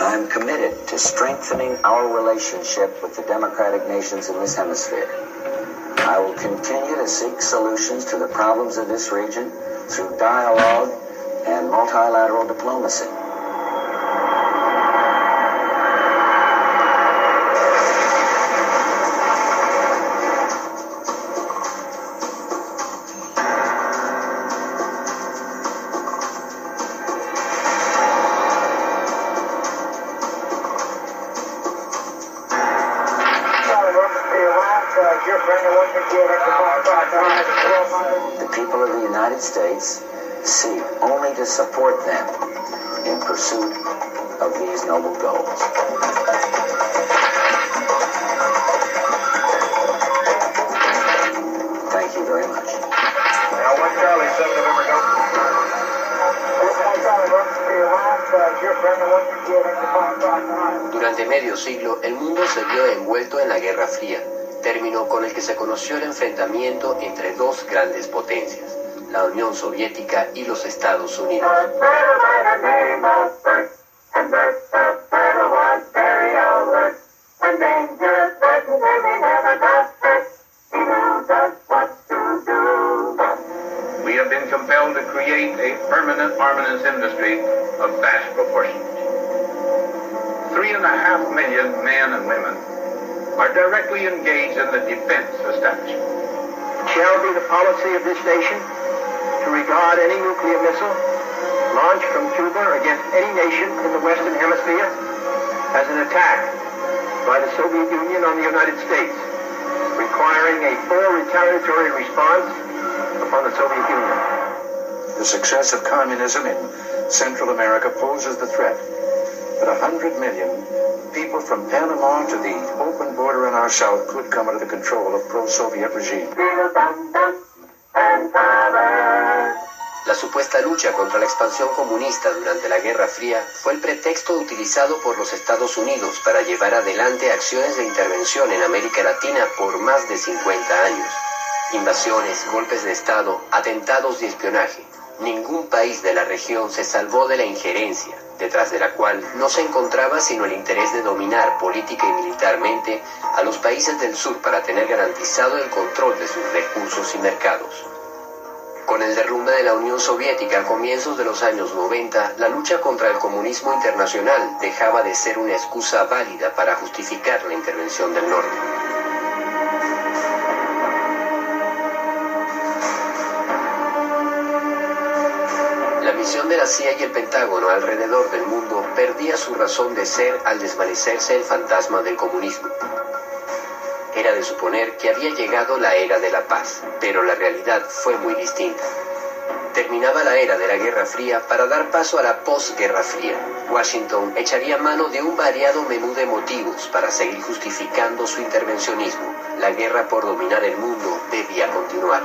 I am committed to strengthening our relationship with the democratic nations in this hemisphere. I will continue to seek solutions to the problems of this region through dialogue and multilateral diplomacy. The people of the United States seek only to support them in pursuit of these noble goals. Thank you very much. Now, 1 Charlie, 7 November, go. Durante medio siglo, el mundo se vio envuelto en la Guerra Fría, término con el que se conoció el enfrentamiento entre dos grandes potencias, la Unión Soviética y los Estados Unidos. We have been compelled to create a permanent armaments industry of vast proportions. 3.5 million men and women are directly engaged in the defense establishment. It shall be the policy of this nation to regard any nuclear missile launched from Cuba against any nation in the Western Hemisphere as an attack by the Soviet Union on the United States, requiring a full retaliatory response upon the Soviet Union. The success of communism in Central America poses the threat that 100 million people from Panama to the open border in our south could come under the control of pro-Soviet regime. La supuesta lucha contra la expansión comunista durante la Guerra Fría fue el pretexto utilizado por los Estados Unidos para llevar adelante acciones de intervención en América Latina por más de 50 años. Invasiones, golpes de Estado, atentados y espionaje. Ningún país de la región se salvó de la injerencia, detrás de la cual no se encontraba sino el interés de dominar política y militarmente a los países del sur para tener garantizado el control de sus recursos y mercados. Con el derrumbe de la Unión Soviética a comienzos de los años 90, la lucha contra el comunismo internacional dejaba de ser una excusa válida para justificar la intervención del norte. La misión de la CIA y el Pentágono alrededor del mundo perdía su razón de ser al desvanecerse el fantasma del comunismo. Era de suponer que había llegado la era de la paz, pero la realidad fue muy distinta. Terminaba la era de la Guerra Fría para dar paso a la posguerra fría. Washington echaría mano de un variado menú de motivos para seguir justificando su intervencionismo. La guerra por dominar el mundo debía continuar.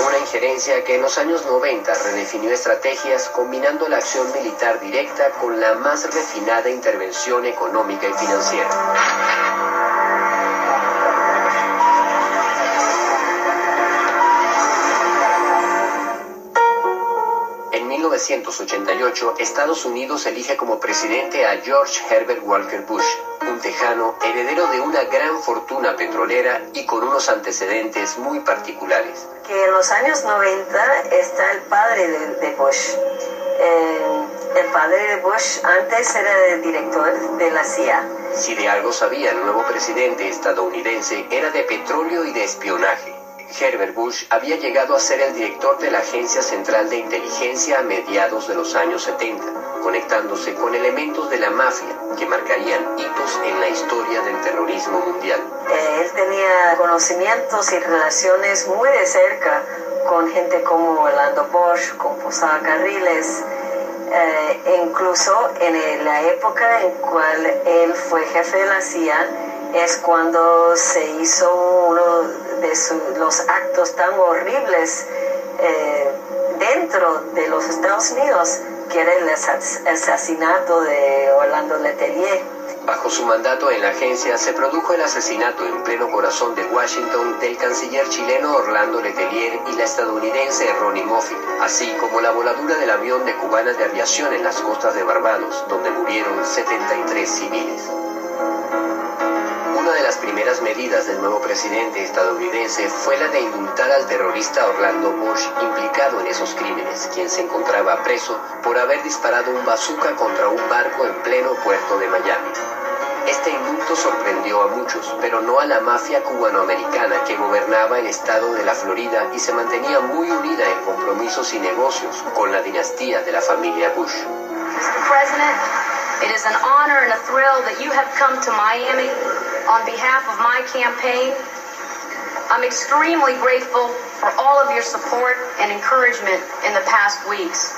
Una injerencia que en los años 90 redefinió estrategias combinando la acción militar directa con la más refinada intervención económica y financiera. En 1988, Estados Unidos elige como presidente a George Herbert Walker Bush, un tejano heredero de una gran fortuna petrolera y con unos antecedentes muy particulares. Que en los años 90 está el padre de Bush. El padre de Bush antes era el director de la CIA. Si de algo sabía el nuevo presidente estadounidense, era de petróleo y de espionaje. Herbert Bush había llegado a ser el director de la Agencia Central de Inteligencia a mediados de los años 70, conectándose con elementos de la mafia que marcarían hitos en la historia del terrorismo mundial. Él tenía conocimientos y relaciones muy de cerca con gente como Orlando Bush, con Posada Carriles, incluso en la época en cual él fue jefe de la CIA, es cuando se hizo uno de los actos tan horribles dentro de los Estados Unidos, que era el asesinato de Orlando Letelier. Bajo su mandato en la agencia se produjo el asesinato en pleno corazón de Washington del canciller chileno Orlando Letelier y la estadounidense Ronnie Moffett, así como la voladura del avión de Cubanas de Aviación en las costas de Barbados, donde murieron 73 civiles. Una de las primeras medidas del nuevo presidente estadounidense fue la de indultar al terrorista Orlando Bush implicado en esos crímenes, quien se encontraba preso por haber disparado un bazooka contra un barco en pleno puerto de Miami. Este indulto sorprendió a muchos, pero no a la mafia cubanoamericana que gobernaba el estado de la Florida y se mantenía muy unida en compromisos y negocios con la dinastía de la familia Bush. Mr. President, it is an honor and a thrill that you have come to Miami on behalf of my campaign. I'm extremely grateful for all of your support and encouragement in the past weeks.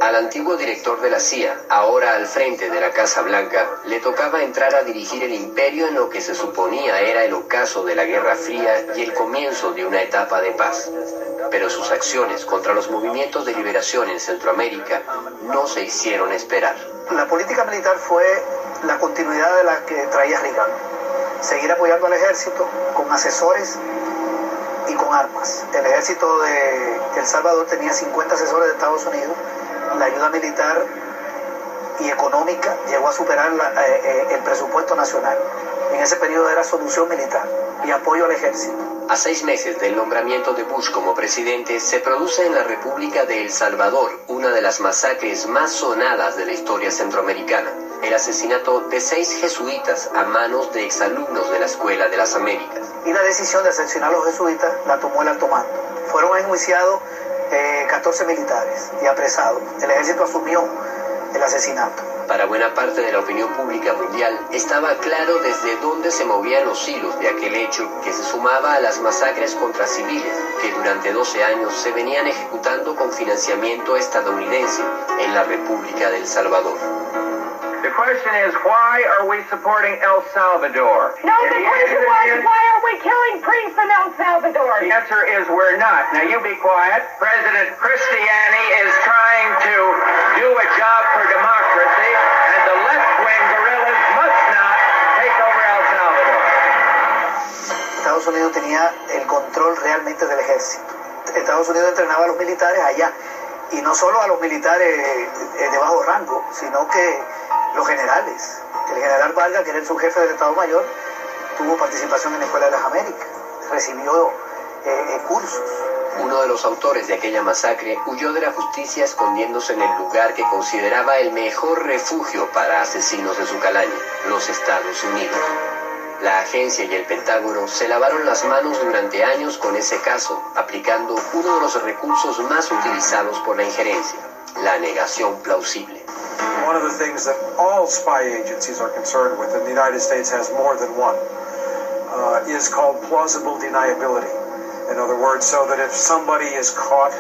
Al antiguo director de la CIA, ahora al frente de la Casa Blanca, le tocaba entrar a dirigir el imperio en lo que se suponía era el ocaso de la Guerra Fría y el comienzo de una etapa de paz. Pero sus acciones contra los movimientos de liberación en Centroamérica no se hicieron esperar. La política militar fue la continuidad de la que traía Reagan. Seguir apoyando al ejército con asesores y con armas. El ejército de El Salvador tenía 50 asesores de Estados Unidos. La ayuda militar y económica llegó a superar el presupuesto nacional. En ese periodo era solución militar y apoyo al ejército. A 6 meses del nombramiento de Bush como presidente, se produce en la República de El Salvador una de las masacres más sonadas de la historia centroamericana: el asesinato de 6 jesuitas a manos de exalumnos de la Escuela de las Américas. Y la decisión de asesinar a los jesuitas la tomó el alto mando. Fueron enjuiciados 14 militares y apresados. El ejército asumió el asesinato. Para buena parte de la opinión pública mundial, estaba claro desde dónde se movían los hilos de aquel hecho, que se sumaba a las masacres contra civiles, que durante 12 años se venían ejecutando con financiamiento estadounidense en la República de El Salvador. The question is, why are we supporting El Salvador? No, the question was, why are we killing priests in El Salvador? The answer is we're not. Now you be quiet. President Cristiani is trying to do a job for democracy, and the left-wing guerrillas must not take over El Salvador. Estados Unidos tenía el control realmente del ejército. Estados Unidos entrenaba a los militares allá, y no solo a los militares de bajo rango, sino que los generales. El general Vargas, que era el subjefe del Estado Mayor, tuvo participación en la Escuela de las Américas, recibió cursos. Uno de los autores de aquella masacre huyó de la justicia escondiéndose en el lugar que consideraba el mejor refugio para asesinos de su calaña, los Estados Unidos. La agencia y el Pentágono se lavaron las manos durante años con ese caso, aplicando uno de los recursos más utilizados por la injerencia: la negación plausible. One of the things that all spy agencies are concerned with, and the United States has more than one, is called plausible deniability. In other words, so that if somebody is caught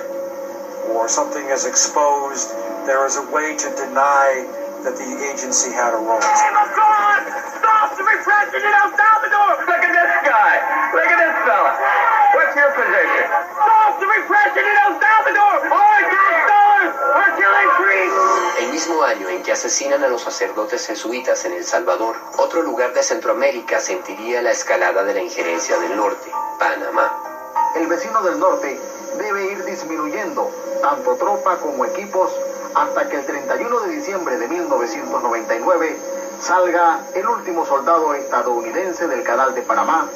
or something is exposed, there is a way to deny that the agency had a role. Name of God! Stop the repression in El Salvador! Look at this guy. Look at this fella. What's your position? Stop the repression in El Salvador! Our tax dollars are killing priests! El mismo año en que asesinan a los sacerdotes jesuitas en El Salvador, otro lugar de Centroamérica sentiría la escalada de la injerencia del norte: Panamá. El vecino del norte debe ir disminuyendo tanto tropa como equipos hasta que el 31 de diciembre de 1999 salga el último soldado estadounidense del Canal de Panamá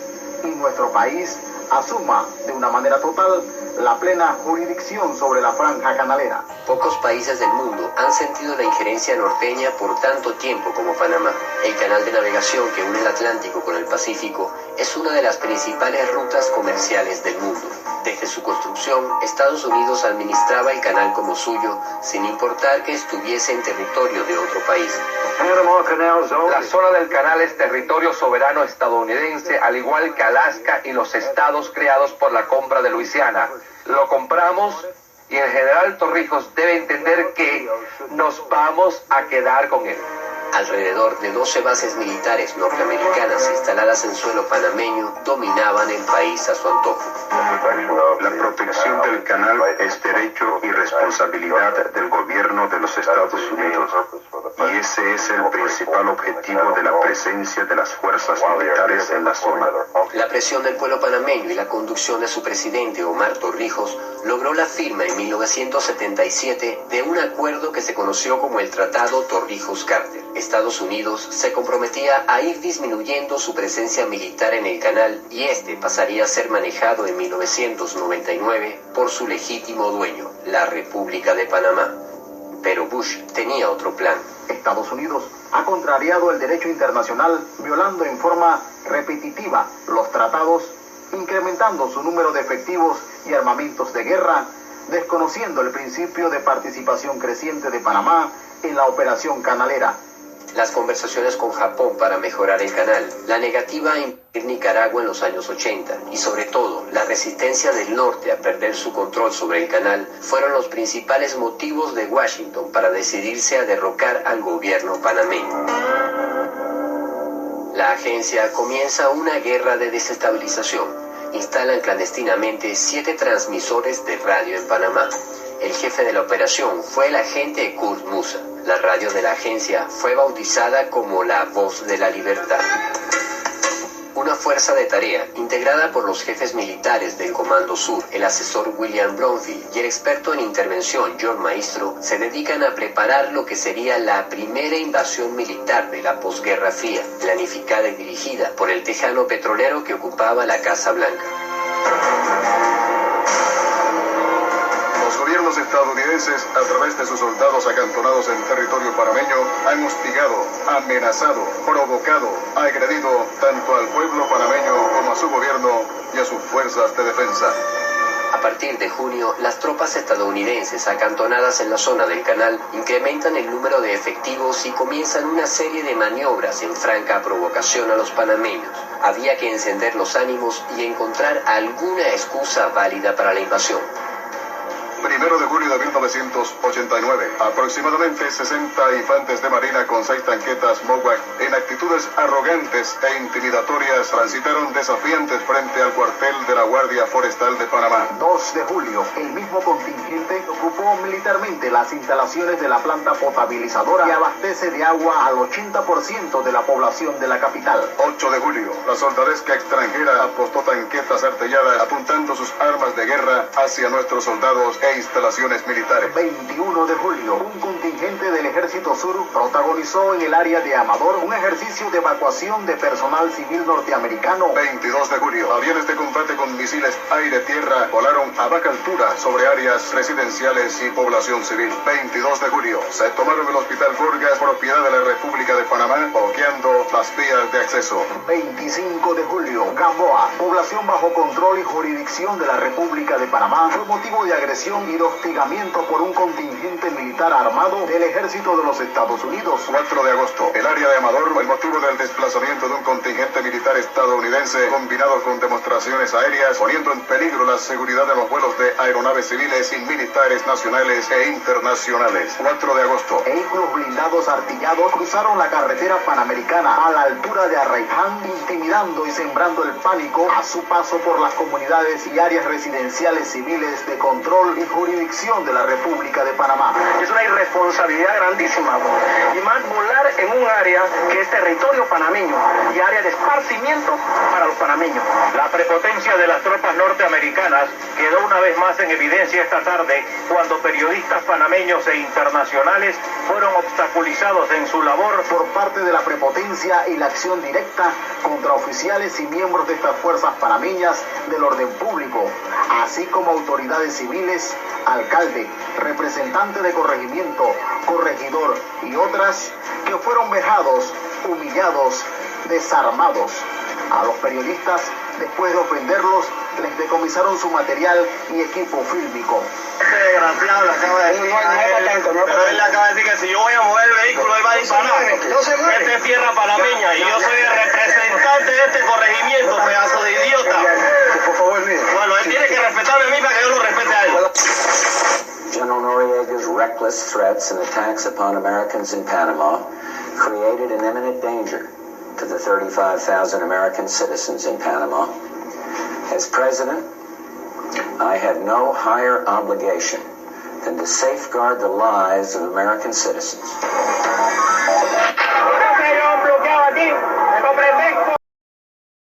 y nuestro país asuma de una manera total la plena jurisdicción sobre la franja canalera. Pocos países del mundo han sentido la injerencia norteña por tanto tiempo como Panamá. El canal de navegación que une el Atlántico con el Pacífico es una de las principales rutas comerciales del mundo. Desde su construcción, Estados Unidos administraba el canal como suyo, sin importar que estuviese en territorio de otro país. La zona del canal es territorio soberano estadounidense, al igual que Alaska y los estados creados por la compra de Luisiana. Lo compramos y el general Torrijos debe entender que nos vamos a quedar con él. Alrededor de 12 bases militares norteamericanas instaladas en suelo panameño dominaban el país a su antojo. La protección del canal es derecho y responsabilidad del gobierno de los Estados Unidos, y ese es el principal objetivo de la presencia de las fuerzas militares en la zona. La presión del pueblo panameño y la conducción de su presidente Omar Torrijos logró la firma en 1977 de un acuerdo que se conoció como el Tratado Torrijos-Carter. Estados Unidos se comprometía a ir disminuyendo su presencia militar en el canal y este pasaría a ser manejado en 1999 por su legítimo dueño, la República de Panamá. Pero Bush tenía otro plan. Estados Unidos ha contrariado el derecho internacional, violando en forma repetitiva los tratados, incrementando su número de efectivos y armamentos de guerra, desconociendo el principio de participación creciente de Panamá en la operación canalera. Las conversaciones con Japón para mejorar el canal, la negativa a invadir Nicaragua en los años 80 y sobre todo la resistencia del norte a perder su control sobre el canal fueron los principales motivos de Washington para decidirse a derrocar al gobierno panameño. La agencia comienza una guerra de desestabilización. Instalan clandestinamente 7 transmisores de radio en Panamá. El jefe de la operación fue el agente Kurt Musa. La radio de la agencia fue bautizada como la Voz de la Libertad. Una fuerza de tarea integrada por los jefes militares del Comando Sur, el asesor William Bromfield y el experto en intervención John Maestro se dedican a preparar lo que sería la primera invasión militar de la posguerra fría, planificada y dirigida por el tejano petrolero que ocupaba la Casa Blanca. Los gobiernos estadounidenses, a través de sus soldados acantonados en territorio panameño, han hostigado, amenazado, provocado, agredido tanto al pueblo panameño como a su gobierno y a sus fuerzas de defensa. A partir de junio, las tropas estadounidenses acantonadas en la zona del canal incrementan el número de efectivos y comienzan una serie de maniobras en franca provocación a los panameños. Había que encender los ánimos y encontrar alguna excusa válida para la invasión. 1 de julio de 1989, aproximadamente 60 infantes de marina con 6 tanquetas Mowak en actitudes arrogantes e intimidatorias transitaron desafiantes frente al cuartel de la Guardia Forestal de Panamá. 2 de julio, el mismo contingente ocupó militarmente las instalaciones de la planta potabilizadora que abastece de agua al 80% de la población de la capital. 8 de julio, la soldadesca extranjera apostó tanquetas artilladas apuntando sus armas de guerra hacia nuestros soldados e instalaciones militares. 21 de julio, un contingente del Ejército Sur protagonizó en el área de Amador un ejercicio de evacuación de personal civil norteamericano. 22 de julio, aviones de combate con misiles aire-tierra volaron a baja altura sobre áreas residenciales y población civil. 22 de julio, se tomaron el Hospital Gorgas, propiedad de la República de Panamá, bloqueando las vías de acceso. 25 de julio, Gamboa, población bajo control y jurisdicción de la República de Panamá, fue motivo de agresión y de hostigamiento por un contingente militar armado del Ejército de los Estados Unidos. 4 de agosto, el área de Amador, el motivo del desplazamiento de un contingente militar estadounidense combinado con demostraciones aéreas, poniendo en peligro la seguridad de los vuelos de aeronaves civiles y militares nacionales e internacionales. 4 de agosto. Vehículos blindados artillados cruzaron la carretera panamericana a la altura de Arraiján, intimidando y sembrando el pánico a su paso por las comunidades y áreas residenciales civiles de control y jurisdicción de la República de Panamá. Es una irresponsabilidad grandísima, y más volar en un área que es territorio panameño y área de esparcimiento para los panameños. La prepotencia de las tropas norteamericanas quedó una vez más en evidencia esta tarde cuando periodistas panameños e internacionales fueron obstaculizados en su labor por parte de la prepotencia y la acción directa contra oficiales y miembros de estas fuerzas panameñas del orden público, así como autoridades civiles, alcalde, representante de corregimiento, corregidor y otras que fueron vejados, humillados, desarmados. A los periodistas, después de ofenderlos, les decomisaron su material y equipo fílmico. Este desgraciado le acaba de decir, pero él le acaba de decir que si yo voy a mover el vehículo, él va a disparar. Esta es tierra panameña y yo soy el representante de este corregimiento, pedazo de idiota. Por favor, mire. Bueno, él tiene que respetarme a mí para que yo lo respete a él. General Noriega's reckless threats and attacks upon Americans in Panama created an imminent danger to the 35,000 American citizens in Panama. As president, I had no higher obligation than to safeguard the lives of American citizens.